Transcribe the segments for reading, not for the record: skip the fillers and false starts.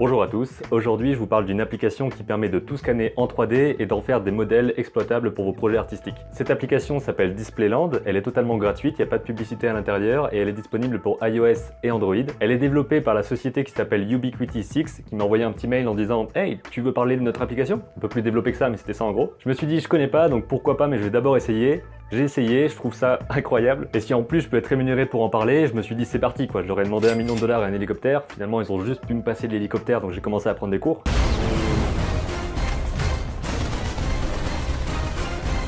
Bonjour à tous, aujourd'hui je vous parle d'une application qui permet de tout scanner en 3D et d'en faire des modèles exploitables pour vos projets artistiques. Cette application s'appelle Displayland, elle est totalement gratuite, il n'y a pas de publicité à l'intérieur et elle est disponible pour iOS et Android. Elle est développée par la société qui s'appelle Ubiquiti6 qui m'a envoyé un petit mail en disant « Hey, tu veux parler de notre application ?» On peut plus développer que ça mais c'était ça en gros. Je me suis dit je connais pas donc pourquoi pas mais je vais d'abord essayer. J'ai essayé, je trouve ça incroyable. Et si en plus je peux être rémunéré pour en parler, je me suis dit c'est parti quoi. J'aurais demandé $1 million à un hélicoptère. Finalement ils ont juste pu me passer l'hélicoptère donc j'ai commencé à prendre des cours.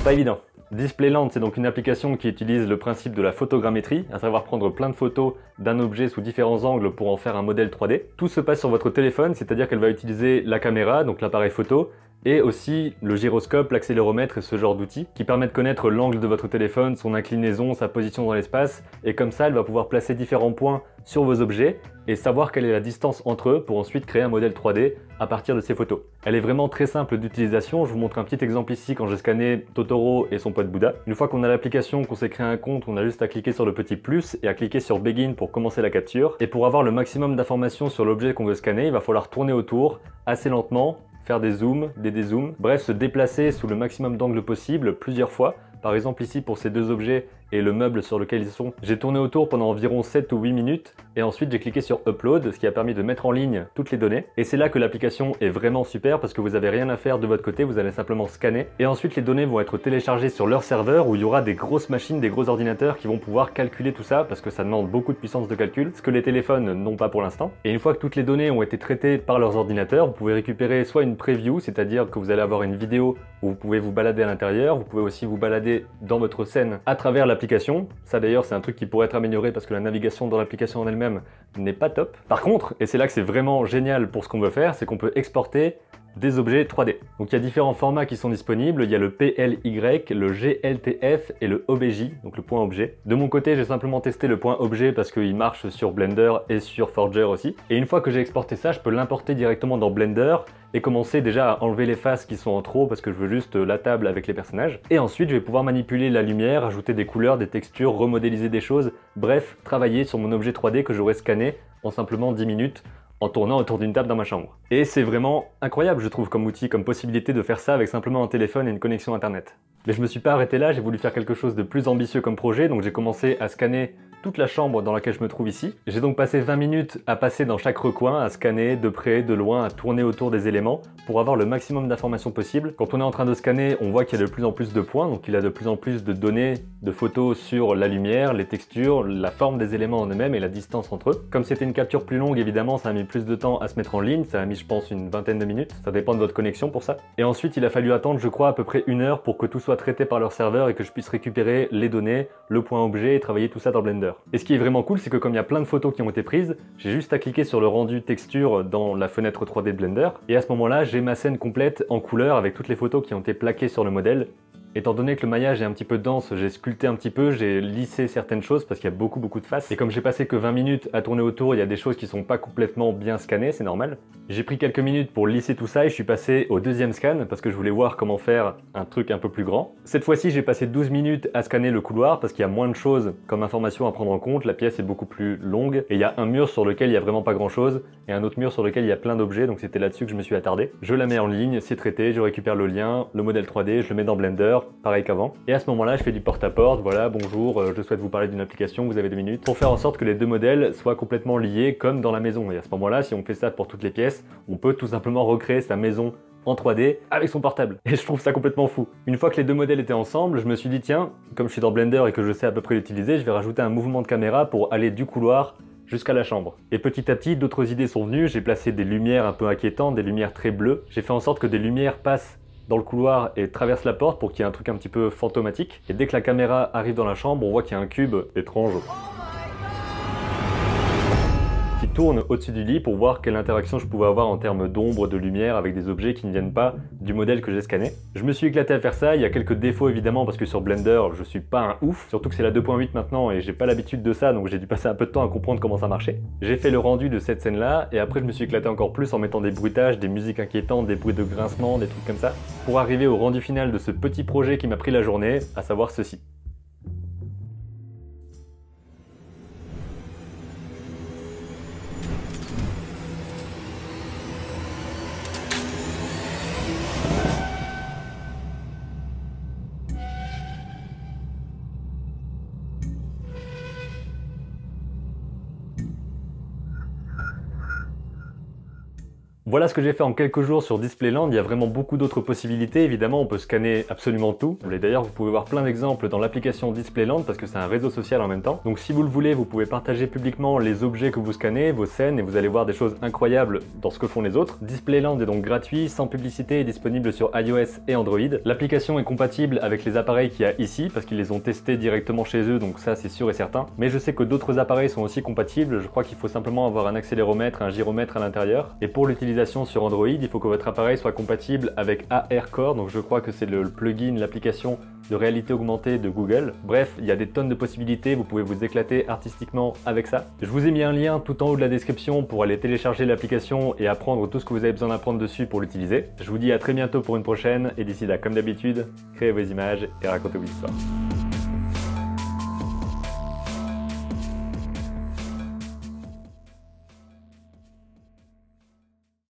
Pas évident. Displayland, c'est donc une application qui utilise le principe de la photogrammétrie, à savoir prendre plein de photos d'un objet sous différents angles pour en faire un modèle 3D. Tout se passe sur votre téléphone, c'est-à-dire qu'elle va utiliser la caméra, donc l'appareil photo, et aussi le gyroscope, l'accéléromètre et ce genre d'outils qui permettent de connaître l'angle de votre téléphone, son inclinaison, sa position dans l'espace, et comme ça elle va pouvoir placer différents points sur vos objets et savoir quelle est la distance entre eux pour ensuite créer un modèle 3D à partir de ces photos. Elle est vraiment très simple d'utilisation, je vous montre un petit exemple ici quand j'ai scanné Totoro et son pote Bouddha. Une fois qu'on a l'application, qu'on s'est créé un compte, on a juste à cliquer sur le petit plus et à cliquer sur Begin pour commencer la capture. Et pour avoir le maximum d'informations sur l'objet qu'on veut scanner, il va falloir tourner autour assez lentement, faire des zooms, des dézooms, bref se déplacer sous le maximum d'angles possible plusieurs fois. Par exemple ici pour ces deux objets et le meuble sur lequel ils sont, j'ai tourné autour pendant environ 7 ou 8 minutes et ensuite j'ai cliqué sur Upload, ce qui a permis de mettre en ligne toutes les données. Et c'est là que l'application est vraiment super parce que vous n'avez rien à faire de votre côté, vous allez simplement scanner et ensuite les données vont être téléchargées sur leur serveur où il y aura des grosses machines, des gros ordinateurs qui vont pouvoir calculer tout ça parce que ça demande beaucoup de puissance de calcul, ce que les téléphones n'ont pas pour l'instant. Et une fois que toutes les données ont été traitées par leurs ordinateurs, vous pouvez récupérer soit une preview, c'est-à-dire que vous allez avoir une vidéo où vous pouvez vous balader à l'intérieur, vous pouvez aussi vous balader dans votre scène à travers l'application. Ça d'ailleurs c'est un truc qui pourrait être amélioré parce que la navigation dans l'application en elle-même n'est pas top. Par contre, et c'est là que c'est vraiment génial pour ce qu'on veut faire, c'est qu'on peut exporter des objets 3D. Donc il y a différents formats qui sont disponibles, il y a le PLY, le GLTF et le OBJ, donc le point objet. De mon côté, j'ai simplement testé le point objet parce qu'il marche sur Blender et sur Forger aussi. Et une fois que j'ai exporté ça, je peux l'importer directement dans Blender et commencer déjà à enlever les faces qui sont en trop parce que je veux juste la table avec les personnages. Et ensuite, je vais pouvoir manipuler la lumière, ajouter des couleurs, des textures, remodéliser des choses, bref, travailler sur mon objet 3D que j'aurais scanné en simplement 10 minutes en tournant autour d'une table dans ma chambre. Et c'est vraiment incroyable, je trouve, comme outil, comme possibilité de faire ça avec simplement un téléphone et une connexion internet. Mais je me suis pas arrêté là, j'ai voulu faire quelque chose de plus ambitieux comme projet, donc j'ai commencé à scanner toute la chambre dans laquelle je me trouve ici. J'ai donc passé 20 minutes à passer dans chaque recoin, à scanner de près, de loin, à tourner autour des éléments pour avoir le maximum d'informations possibles. Quand on est en train de scanner, on voit qu'il y a de plus en plus de points, donc il y a de plus en plus de données, de photos sur la lumière, les textures, la forme des éléments en eux-mêmes et la distance entre eux. Comme c'était une capture plus longue, évidemment, ça a mis plus de temps à se mettre en ligne, ça a mis je pense une vingtaine de minutes, ça dépend de votre connexion pour ça. Et ensuite, il a fallu attendre, je crois, à peu près 1 heure pour que tout soit traité par leur serveur et que je puisse récupérer les données, le point objet et travailler tout ça dans Blender. Et ce qui est vraiment cool, c'est que comme il y a plein de photos qui ont été prises, j'ai juste à cliquer sur le rendu texture dans la fenêtre 3D de Blender, et à ce moment-là, j'ai ma scène complète en couleur avec toutes les photos qui ont été plaquées sur le modèle. Étant donné que le maillage est un petit peu dense, j'ai sculpté un petit peu, j'ai lissé certaines choses parce qu'il y a beaucoup de faces. Et comme j'ai passé que 20 minutes à tourner autour, il y a des choses qui sont pas complètement bien scannées, c'est normal. J'ai pris quelques minutes pour lisser tout ça et je suis passé au deuxième scan parce que je voulais voir comment faire un truc un peu plus grand. Cette fois-ci, j'ai passé 12 minutes à scanner le couloir parce qu'il y a moins de choses comme information à prendre en compte, la pièce est beaucoup plus longue et il y a un mur sur lequel il y a vraiment pas grand chose et un autre mur sur lequel il y a plein d'objets, donc c'était là-dessus que je me suis attardé. Je la mets en ligne, c'est traité, je récupère le lien, le modèle 3D, je le mets dans Blender, pareil qu'avant. Et à ce moment-là, je fais du porte-à-porte, voilà, bonjour, je souhaite vous parler d'une application, vous avez 2 minutes, pour faire en sorte que les deux modèles soient complètement liés comme dans la maison. Et à ce moment-là, si on fait ça pour toutes les pièces, on peut tout simplement recréer sa maison en 3D avec son portable. Et je trouve ça complètement fou. Une fois que les deux modèles étaient ensemble, je me suis dit tiens, comme je suis dans Blender et que je sais à peu près l'utiliser, je vais rajouter un mouvement de caméra pour aller du couloir jusqu'à la chambre. Et petit à petit, d'autres idées sont venues, j'ai placé des lumières un peu inquiétantes, des lumières très bleues. J'ai fait en sorte que des lumières passent dans le couloir et traverse la porte pour qu'il y ait un truc un petit peu fantomatique. Et dès que la caméra arrive dans la chambre, on voit qu'il y a un cube étrange qui tourne au-dessus du lit pour voir quelle interaction je pouvais avoir en termes d'ombre, de lumière avec des objets qui ne viennent pas du modèle que j'ai scanné. Je me suis éclaté à faire ça, il y a quelques défauts évidemment parce que sur Blender je suis pas un ouf, surtout que c'est la 2.8 maintenant et j'ai pas l'habitude de ça donc j'ai dû passer un peu de temps à comprendre comment ça marchait. J'ai fait le rendu de cette scène là et après je me suis éclaté encore plus en mettant des bruitages, des musiques inquiétantes, des bruits de grincement, des trucs comme ça pour arriver au rendu final de ce petit projet qui m'a pris la journée, à savoir ceci. Voilà ce que j'ai fait en quelques jours sur Displayland. Il y a vraiment beaucoup d'autres possibilités. Évidemment, on peut scanner absolument tout. Et d'ailleurs, vous pouvez voir plein d'exemples dans l'application Displayland parce que c'est un réseau social en même temps. Donc si vous le voulez, vous pouvez partager publiquement les objets que vous scannez, vos scènes, et vous allez voir des choses incroyables dans ce que font les autres. Displayland est donc gratuit, sans publicité et disponible sur iOS et Android. L'application est compatible avec les appareils qu'il y a ici parce qu'ils les ont testés directement chez eux, donc ça c'est sûr et certain. Mais je sais que d'autres appareils sont aussi compatibles. Je crois qu'il faut simplement avoir un accéléromètre, un gyromètre à l'intérieur. Et pour l'utilisation sur Android, il faut que votre appareil soit compatible avec ARCore, donc je crois que c'est le plugin, l'application de réalité augmentée de Google. Bref, il y a des tonnes de possibilités, vous pouvez vous éclater artistiquement avec ça. Je vous ai mis un lien tout en haut de la description pour aller télécharger l'application et apprendre tout ce que vous avez besoin d'apprendre dessus pour l'utiliser. Je vous dis à très bientôt pour une prochaine, et d'ici là, comme d'habitude, créez vos images et racontez vos histoires.